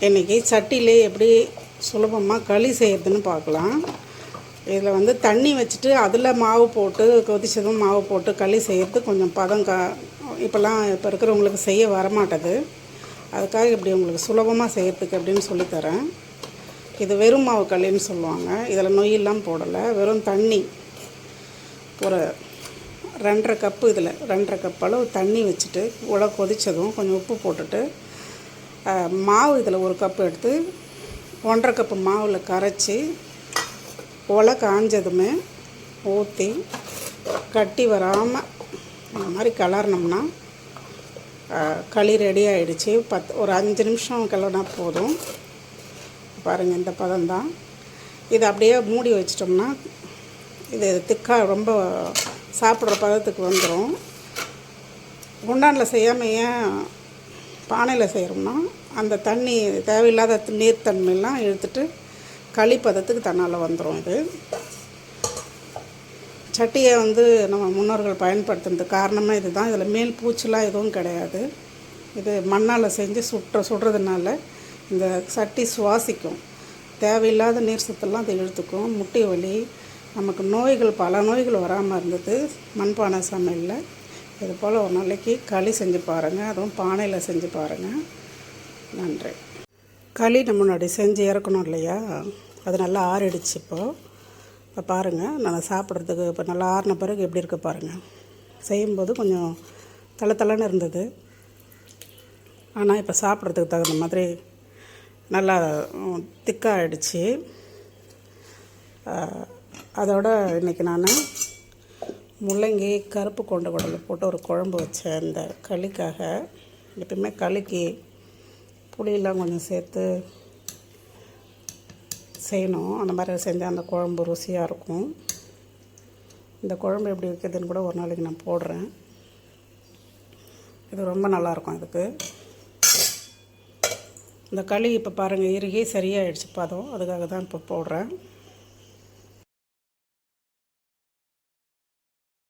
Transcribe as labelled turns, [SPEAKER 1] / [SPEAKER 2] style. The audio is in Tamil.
[SPEAKER 1] இன்றைக்கி சட்டியிலே எப்படி சுலபமாக களி செய்கிறதுன்னு பார்க்கலாம். இதில் வந்து தண்ணி வச்சுட்டு அதில் மாவு போட்டு கொதிச்சதும் மாவு போட்டு களி செய்கிறது கொஞ்சம் பதம் இப்போல்லாம் இப்போ இருக்கிறவங்களுக்கு செய்ய வரமாட்டது. அதுக்காக இப்படி உங்களுக்கு சுலபமாக செய்கிறதுக்கு அப்படின்னு சொல்லித்தரேன். இது வெறும் மாவு களின்னு சொல்லுவாங்க. இதில் நொய்யெல்லாம் போடலை, வெறும் தண்ணி ஒரு 2.5 கப்பு, இதில் 2.5 கப் அளவு தண்ணி வச்சுட்டு உலை கொதித்ததும் கொஞ்சம் உப்பு போட்டுட்டு மாவு இதில் 1 கப்பு எடுத்து 1.5 கப்பு மாவில் கரைச்சி உலை காஞ்சதுமே ஊற்றி கட்டி வராமல் இந்த மாதிரி கிளறினோம்னா களி ரெடி ஆகிடுச்சு. ஒரு 5 நிமிஷம் கிளறினா போதும். பாருங்கள், இந்த பதம்தான். இதை அப்படியே மூடி வச்சிட்டோம்னா இது திக்காக ரொம்ப சாப்பிட்ற பதத்துக்கு வந்துடும். குண்டானில் செய்யாமல் ஏன் பானையில் செய்கிறோம்னா அந்த தண்ணி தேவையில்லாத நீர்த்தன்மையெல்லாம் இழுத்துட்டு களி பதத்துக்கு தன்னால் வந்துடும். இது சட்டியை வந்து நம்ம முன்னோர்கள் பயன்படுத்துனதுக்கு காரணமாக இது தான். இதில் மேல் பூச்சிலாம் எதுவும் கிடையாது. இது மண்ணால் செஞ்சு சுடுறதுனால இந்த சட்டி சுவாசிக்கும். தேவையில்லாத நீர் சத்தெல்லாம் அது இழுத்துக்கும். முட்டி வலி, நமக்கு நோய்கள், பல நோய்கள் வராமல் இருந்தது மண்பானை சமையலில். இது போல் ஒரு நாளைக்கு களி செஞ்சு பாருங்கள், அதுவும் பானையில் செஞ்சு பாருங்கள். நன்றி. களி நம்ம முன்னாடி செஞ்சு இறக்கணும் இல்லையா, அது நல்லா ஆறிடுச்சு. இப்போ பாருங்கள், நான் சாப்பிட்றதுக்கு இப்போ நல்லா ஆறின பிறகு எப்படி இருக்குது பாருங்கள். செய்யும்போது கொஞ்சம் தளன்னு இருந்தது, ஆனால் இப்போ சாப்பிட்றதுக்கு தகுந்த மாதிரி நல்லா திக்காக ஆகிடுச்சு. அதோட இன்றைக்கி நான் முள்ளங்கி கருப்பு கொண்ட குடல் போட்டு ஒரு குழம்பு வச்சேன் இந்த களிக்காக. எப்பவுமே களிக்கு புளியெல்லாம் கொஞ்சம் சேர்த்து செய்யணும். அந்த மாதிரி செஞ்சால் அந்த குழம்பு ருசியாக இருக்கும். இந்த குழம்பு எப்படி வைக்கிறதுன்னு கூட ஒரு நாளைக்கு நான் போடுறேன். இது ரொம்ப நல்லாயிருக்கும். இதுக்கு இந்த களி இப்போ பாருங்கள் இறுகி சரியாகிடுச்சு பதம். அதுக்காக தான் இப்போ போடுறேன்.